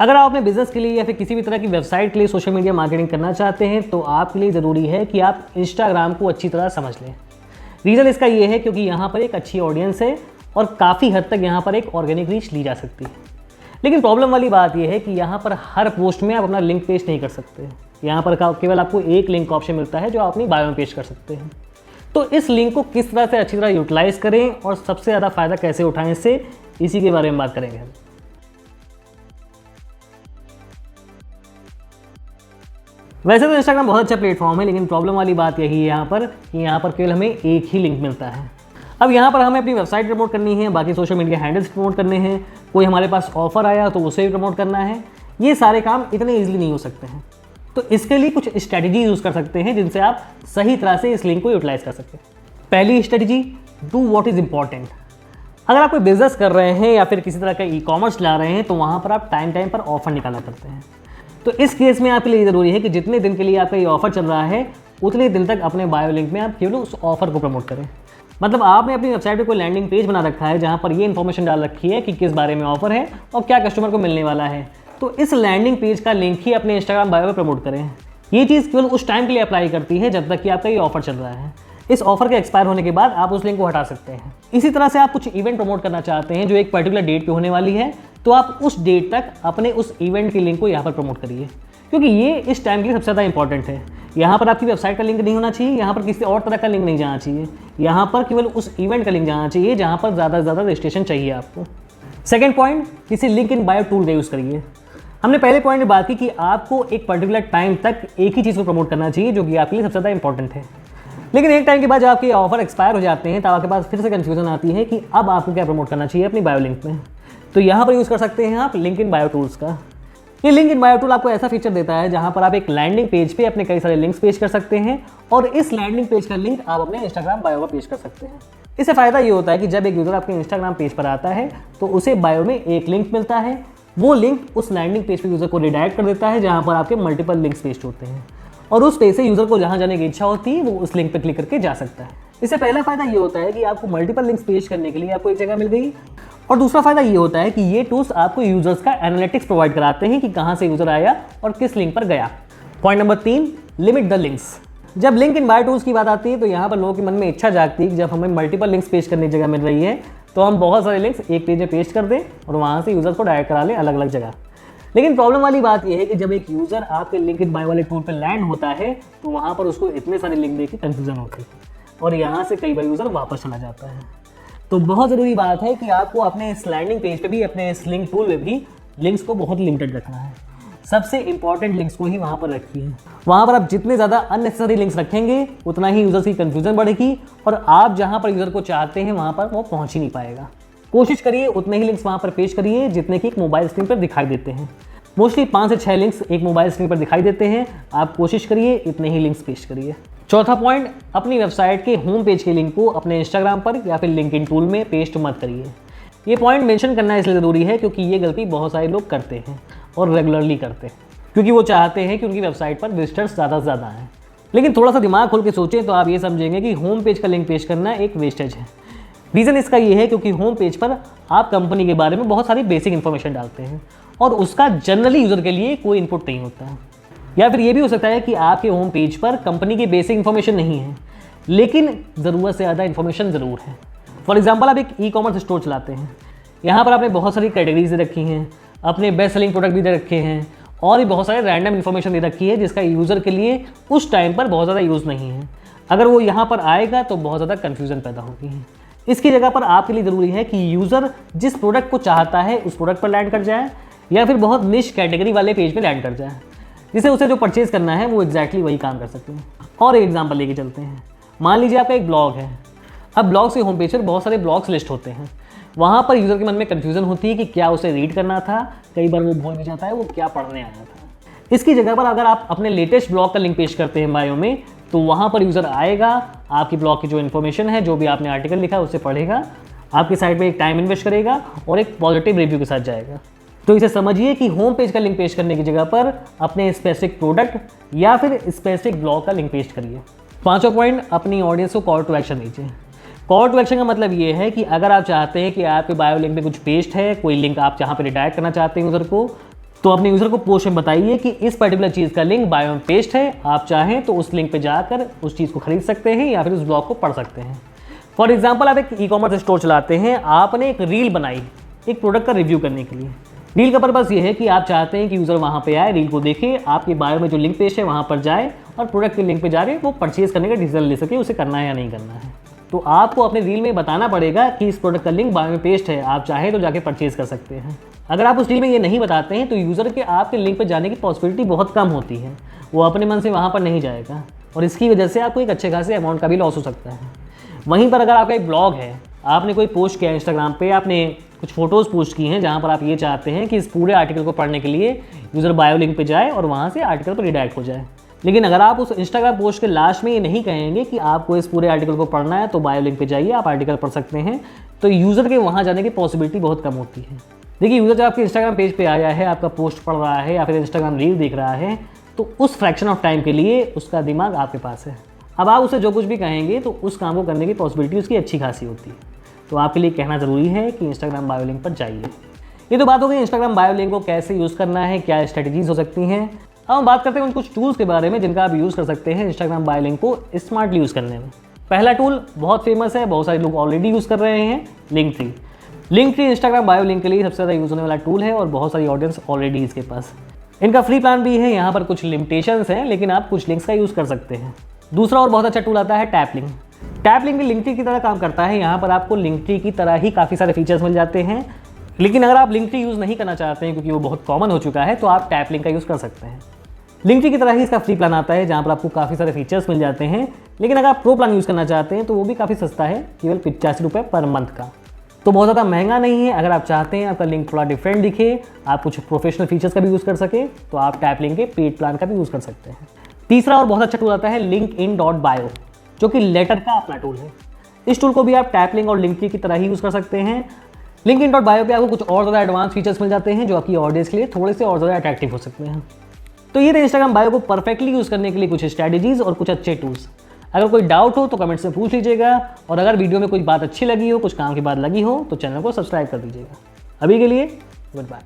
अगर आप अपने बिजनेस के लिए या फिर किसी भी तरह की वेबसाइट के लिए सोशल मीडिया मार्केटिंग करना चाहते हैं तो आपके लिए ज़रूरी है कि आप इंस्टाग्राम को अच्छी तरह समझ लें। रीज़न इसका ये है क्योंकि यहाँ पर एक अच्छी ऑडियंस है और काफ़ी हद तक यहाँ पर एक ऑर्गेनिक रीच ली जा सकती है। लेकिन प्रॉब्लम वाली बात यह है कि यहाँ पर हर पोस्ट में आप अपना लिंक पेस्ट नहीं कर सकते। यहाँ पर केवल आपको एक लिंक ऑप्शन मिलता है जो आप अपनी बायो में पेस्ट कर सकते हैं। तो इस लिंक को किस तरह से अच्छी तरह यूटिलाइज़ करें और सबसे ज़्यादा फ़ायदा कैसे उठाएं, इससे इसी के बारे में बात करेंगे हम। वैसे तो इंस्टाग्राम बहुत अच्छा प्लेटफॉर्म है, लेकिन प्रॉब्लम वाली बात यही है यहाँ पर कि यहाँ पर केवल हमें एक ही लिंक मिलता है। अब यहाँ पर हमें अपनी वेबसाइट प्रमोट करनी है, बाकी सोशल मीडिया हैंडल्स प्रमोट करने हैं, कोई हमारे पास ऑफर आया तो उसे भी प्रमोट करना है। ये सारे काम इतने ईजिली नहीं हो सकते हैं। तो इसके लिए कुछ स्ट्रैटेजी यूज़ कर सकते हैं जिनसे आप सही तरह से इस लिंक को यूटिलाइज़ कर सकते हैं। पहली strategy, do what is important. अगर आप कोई बिजनेस कर रहे हैं या फिर किसी तरह का ई-कॉमर्स ला रहे हैं तो वहाँ पर आप टाइम पर ऑफर निकाला करते हैं। तो इस केस में आपके लिए ज़रूरी है कि जितने दिन के लिए आपका ये ऑफर चल रहा है उतने दिन तक अपने बायो लिंक में आप केवल उस ऑफर को प्रमोट करें। मतलब आपने अपनी वेबसाइट पे कोई लैंडिंग पेज बना रखा है जहाँ पर ये इन्फॉर्मेशन डाल रखी है कि किस बारे में ऑफर है और क्या कस्टमर को मिलने वाला है। तो इस लैंडिंग पेज का लिंक ही अपने इंस्टाग्राम बायो में प्रमोट करें। ये चीज़ केवल उस टाइम के लिए अप्लाई करती है जब तक कि आपका ये ऑफर चल रहा है। इस ऑफर के एक्सपायर होने के बाद आप उस लिंक को हटा सकते हैं। इसी तरह से आप कुछ इवेंट प्रमोट करना चाहते हैं जो एक पर्टिकुलर डेट पे होने वाली है, तो आप उस डेट तक अपने उस इवेंट के लिंक को यहाँ पर प्रमोट करिए, क्योंकि ये इस टाइम के लिए सबसे ज़्यादा इंपॉर्टेंट है। यहाँ पर आपकी वेबसाइट का लिंक नहीं होना चाहिए, यहाँ पर किसी और तरह का लिंक नहीं जाना चाहिए, यहाँ पर केवल उस इवेंट का लिंक जाना चाहिए जहाँ पर ज़्यादा से ज़्यादा रजिस्ट्रेशन चाहिए आपको। सेकंड पॉइंट, किसी लिंक इन बायो टूल का यूज़ करिए। हमने पहले पॉइंट में बात की कि आपको एक पर्टिकुलर टाइम तक एक ही चीज़ को प्रमोट करना चाहिए जो कि आपके लिए सबसे ज़्यादा इंपॉर्टेंट है। लेकिन एक टाइम के बाद जब आपके ऑफर एक्सपायर हो जाते हैं तब आपके पास फिर से कन्फ्यूजन आती है कि अब आपको क्या प्रमोट करना चाहिए अपनी बायो लिंक में। तो यहाँ पर यूज़ कर सकते हैं आप लिंक इन बायो टूल्स का। ये लिंक इन बायो टूल आपको ऐसा फीचर देता है जहाँ पर आप एक लैंडिंग पेज पे अपने कई सारे लिंक्स पेश कर सकते हैं और इस लैंडिंग पेज का लिंक आप अपने इंस्टाग्राम बायो पर पेश कर सकते हैं। इससे फ़ायदा ये होता है कि जब एक यूज़र आपके इंस्टाग्राम पेज पर आता है तो उसे बायो में एक लिंक मिलता है। वो लिंक उस लैंडिंग पेज पर यूज़र को रिडायरेक्ट कर देता है जहाँ पर आपके मल्टीपल लिंक्स पेस्ट होते हैं और उस पेज से यूज़र को जहाँ जाने की इच्छा होती है वो उस लिंक पर क्लिक करके जा सकता है। इससे पहला फ़ायदा ये होता है कि आपको मल्टीपल लिंक्स पेश करने के लिए आपको एक जगह मिल गई, और दूसरा फायदा ये होता है कि ये टूल्स आपको यूजर्स का एनालिटिक्स प्रोवाइड कराते हैं कि कहाँ से यूजर आया और किस लिंक पर गया। Point number 3, limit the links. जब लिंक इन बायो टूल्स की बात आती है तो यहाँ पर लोगों के मन में इच्छा जागती है कि जब हमें मल्टीपल लिंक्स पेश करने की जगह मिल रही है तो हम बहुत सारे लिंक्स एक पेज में पेस्ट कर दें और वहाँ से यूजर को डायरेक्ट करा लें अलग अलग जगह। लेकिन प्रॉब्लम वाली बात यह है कि जब एक यूजर आपके लिंक इन बायो वाले टूल पर लैंड होता है तो वहाँ पर उसको इतने सारे लिंक देख के कन्फ्यूजन होती है और यहाँ से कई बार यूजर वापस चला जाता है। तो बहुत ज़रूरी बात है कि आपको अपने इस लैंडिंग पेज पे भी, अपने इस लिंक टूल में भी लिंक्स को बहुत लिमिटेड रखना है। सबसे इंपॉर्टेंट लिंक्स को ही वहाँ पर रखिए। वहाँ पर आप जितने ज़्यादा अननेसेसरी लिंक्स रखेंगे उतना ही यूज़र्स की कन्फ्यूजन बढ़ेगी और आप जहाँ पर यूज़र को चाहते हैं वहाँ पर वो पहुँच ही नहीं पाएगा। कोशिश करिए उतने ही लिंक्स वहाँ पर पेश करिए जितने कि एक मोबाइल स्क्रीन पर दिखाई देते हैं। मोस्टली 5 से 6 लिंक्स एक मोबाइल स्क्रीन पर दिखाई देते हैं। आप कोशिश करिए इतने ही लिंक्स पेश करिए। चौथा पॉइंट, अपनी वेबसाइट के होम पेज के लिंक को अपने इंस्टाग्राम पर या फिर लिंक्डइन टूल में पेस्ट मत करिए। ये पॉइंट मेंशन करना इसलिए ज़रूरी है क्योंकि ये गलती बहुत सारे लोग करते हैं और रेगुलरली करते हैं, क्योंकि वो चाहते हैं कि उनकी वेबसाइट पर विजिटर्स ज़्यादा से ज़्यादा आएँ। लेकिन थोड़ा सा दिमाग खोल के सोचें तो आप ये समझेंगे कि होम पेज का लिंक पेश करना एक वेस्टेज है। रीज़न इसका ये है क्योंकि होम पेज पर आप कंपनी के बारे में बहुत सारी बेसिक इन्फॉर्मेशन डालते हैं और उसका जनरली यूज़र के लिए कोई इनपुट नहीं होता है। या फिर ये भी हो सकता है कि आपके होम पेज पर कंपनी की बेसिक इन्फॉर्मेशन नहीं है लेकिन ज़रूरत से ज़्यादा इन्फॉर्मेशन ज़रूर है। फॉर एग्जांपल, आप एक ई-कॉमर्स स्टोर चलाते हैं, यहाँ पर आपने बहुत सारी कैटेगरीज दे रखी हैं, अपने बेस्ट सेलिंग प्रोडक्ट भी दे रखे हैं और भी बहुत सारे रैंडम इन्फॉर्मेशन दे रखी है जिसका यूज़र के लिए उस टाइम पर बहुत ज़्यादा यूज़ नहीं है। अगर वो यहाँ पर आएगा तो बहुत ज़्यादा कन्फ्यूज़न पैदा होगी। इसकी जगह पर आपके लिए ज़रूरी है कि यूज़र जिस प्रोडक्ट को चाहता है उस प्रोडक्ट पर लैंड कर जाए या फिर बहुत निश कैटेगरी वाले पेज पे लैंड कर जाए जिसे उसे जो परचेज करना है वो एग्जैक्टली वही काम कर सके। और एक एग्जांपल लेके चलते हैं। मान लीजिए आपका एक ब्लॉग है। अब ब्लॉग से होम पेज पर बहुत सारे ब्लॉग्स लिस्ट होते हैं। वहाँ पर यूज़र के मन में कन्फ्यूज़न होती है कि क्या उसे रीड करना था, कई बार वो भूल भी जाता है वो क्या पढ़ने आया था। इसकी जगह पर अगर आप अपने लेटेस्ट ब्लॉग का लिंक पेश करते हैं बायो में तो वहाँ पर यूज़र आएगा, आपकी ब्लॉग की जो इन्फॉर्मेशन है, जो भी आपने आर्टिकल लिखा है उसे पढ़ेगा, आपकी साइट पे एक टाइम इन्वेस्ट करेगा और एक पॉजिटिव रिव्यू के साथ जाएगा। तो इसे समझिए कि होम पेज का लिंक पेश करने की जगह पर अपने स्पेसिफिक प्रोडक्ट या फिर स्पेसिफिक ब्लॉग का लिंक पेश करिए। पांचवा पॉइंट, अपनी ऑडियंस को कॉल टू एक्शन दीजिए। कॉल टू एक्शन का मतलब ये है कि अगर आप चाहते हैं कि आपके बायो लिंक में कुछ पेस्ट है, कोई लिंक आप जहाँ पर रिडायरेक्ट करना चाहते हैं यूज़र को, तो अपने यूज़र को पोस्ट में बताइए कि इस पर्टिकुलर चीज़ का लिंक बायो में पेस्ट है, आप चाहें तो उस लिंक पे जाकर उस चीज़ को खरीद सकते हैं या फिर उस ब्लॉग को पढ़ सकते हैं। फॉर एग्जाम्पल, आप एक ई-कॉमर्स स्टोर चलाते हैं, आपने एक रील बनाई एक प्रोडक्ट का रिव्यू करने के लिए। रील का पर्पस ये है कि आप चाहते हैं कि यूज़र वहाँ पे आए, रील को देखे, आपके बायो में जो लिंक पेस्ट है वहाँ पर जाए और प्रोडक्ट के लिंक पे जा रहे वो परचेज़ करने का डिसीजन ले सके, उसे करना है या नहीं करना है। तो आपको अपने रील में बताना पड़ेगा कि इस प्रोडक्ट का लिंक बायो में पेस्ट है, आप चाहें तो जाके परचेज़ कर सकते हैं। अगर आप उस रील में ये नहीं बताते हैं तो यूज़र के आपके लिंक पर जाने की पॉसिबिलिटी बहुत कम होती है, वो अपने मन से वहाँ पर नहीं जाएगा और इसकी वजह से आपको एक अच्छे खासे अमाउंट का भी लॉस हो सकता है। वहीं पर अगर आपका एक ब्लॉग है, आपने कोई पोस्ट किया इंस्टाग्राम पे, आपने कुछ फ़ोटोज़ पोस्ट की हैं जहाँ पर आप ये चाहते हैं कि इस पूरे आर्टिकल को पढ़ने के लिए यूज़र बायो लिंक पे जाए और वहाँ से आर्टिकल पर रिडायरेक्ट हो जाए, लेकिन अगर आप उस इंस्टाग्राम पोस्ट के लास्ट में ये नहीं कहेंगे कि आपको इस पूरे आर्टिकल को पढ़ना है तो बायो लिंक पे जाइए, आप आर्टिकल पढ़ सकते हैं, तो यूज़र के वहाँ जाने की पॉसिबिलिटी बहुत कम होती है। देखिए, यूज़र जब आपके इंस्टाग्राम पेज पे आया है, आपका पोस्ट पढ़ रहा है या फिर इंस्टाग्राम रील देख रहा है, तो उस फ्रैक्शन ऑफ टाइम के लिए उसका दिमाग आपके पास है। अब आप उसे जो कुछ भी कहेंगे तो उस काम को करने की पॉसिबिलिटी उसकी अच्छी खासी होती है। तो आपके लिए कहना ज़रूरी है कि इंस्टाग्राम बायो लिंक पर जाइए। ये तो बात हो गई इंस्टाग्राम बायो लिंक को कैसे यूज़ करना है, क्या स्ट्रेटजीज हो सकती हैं। अब हम बात करते हैं उन कुछ टूल्स के बारे में जिनका आप यूज़ कर सकते हैं इंस्टाग्राम बायो लिंक को स्मार्टली यूज़ करने में। पहला टूल बहुत फेमस है, बहुत सारे लोग ऑलरेडी यूज़ कर रहे हैं, लिंकट्री। लिंकट्री इंस्टाग्राम बायो लिंक के लिए सबसे ज़्यादा यूज़ होने वाला टूल है और बहुत सारी ऑडियंस ऑलरेडी इसके पास। इनका फ्री प्लान भी है, यहाँ पर कुछ लिमिटेशंस हैं, लेकिन आप कुछ लिंक्स का यूज़ कर सकते हैं। दूसरा और बहुत अच्छा टूल आता है टैपलिंक। टैपलिंक भी लिंकट्री की तरह काम करता है, यहाँ पर आपको लिंकट्री की तरह ही काफ़ी सारे फीचर्स मिल जाते हैं, लेकिन अगर आप लिंकट्री यूज़ नहीं करना चाहते हैं क्योंकि वो बहुत कॉमन हो चुका है, तो आप टैपलिंक का यूज़ कर सकते हैं। लिंकट्री की तरह ही इसका फ्री प्लान आता है जहाँ पर आपको काफ़ी सारे फीचर्स मिल जाते हैं, लेकिन अगर आप प्रो प्लान यूज़ करना चाहते हैं तो वो भी काफ़ी सस्ता है, केवल 85 रुपये पर मंथ का। तो बहुत ज़्यादा महंगा नहीं है। अगर आप चाहते हैं आपका लिंक थोड़ा डिफरेंट दिखे, आप कुछ प्रोफेशनल फीचर्स का भी यूज़ कर सके, तो आप टैपलिंक के पेड प्लान का भी यूज़ कर सकते हैं। तीसरा और बहुत अच्छा टूल आता है linkedin.bio, जो कि लेटर का अपना टूल है। इस टूल को भी आप टैपलिंक और लिंकट्री की तरह ही यूज़ कर सकते हैं। linkedin.bio पे आपको कुछ और ज़्यादा एडवांस फीचर्स मिल जाते हैं जो आपकी ऑडियंस के लिए थोड़े से और ज़्यादा अट्रैक्टिव हो सकते हैं। तो ये थे इंस्टाग्राम बायो को परफेक्टली यूज़ करने के लिए कुछ स्ट्रैटेजीज और कुछ अच्छे टूल्स। अगर कोई डाउट हो तो कमेंट्स में पूछ लीजिएगा, और अगर वीडियो में कोई बात अच्छी लगी हो, कुछ काम की बात लगी हो, तो चैनल को सब्सक्राइब कर दीजिएगा। अभी के लिए गुड बाय।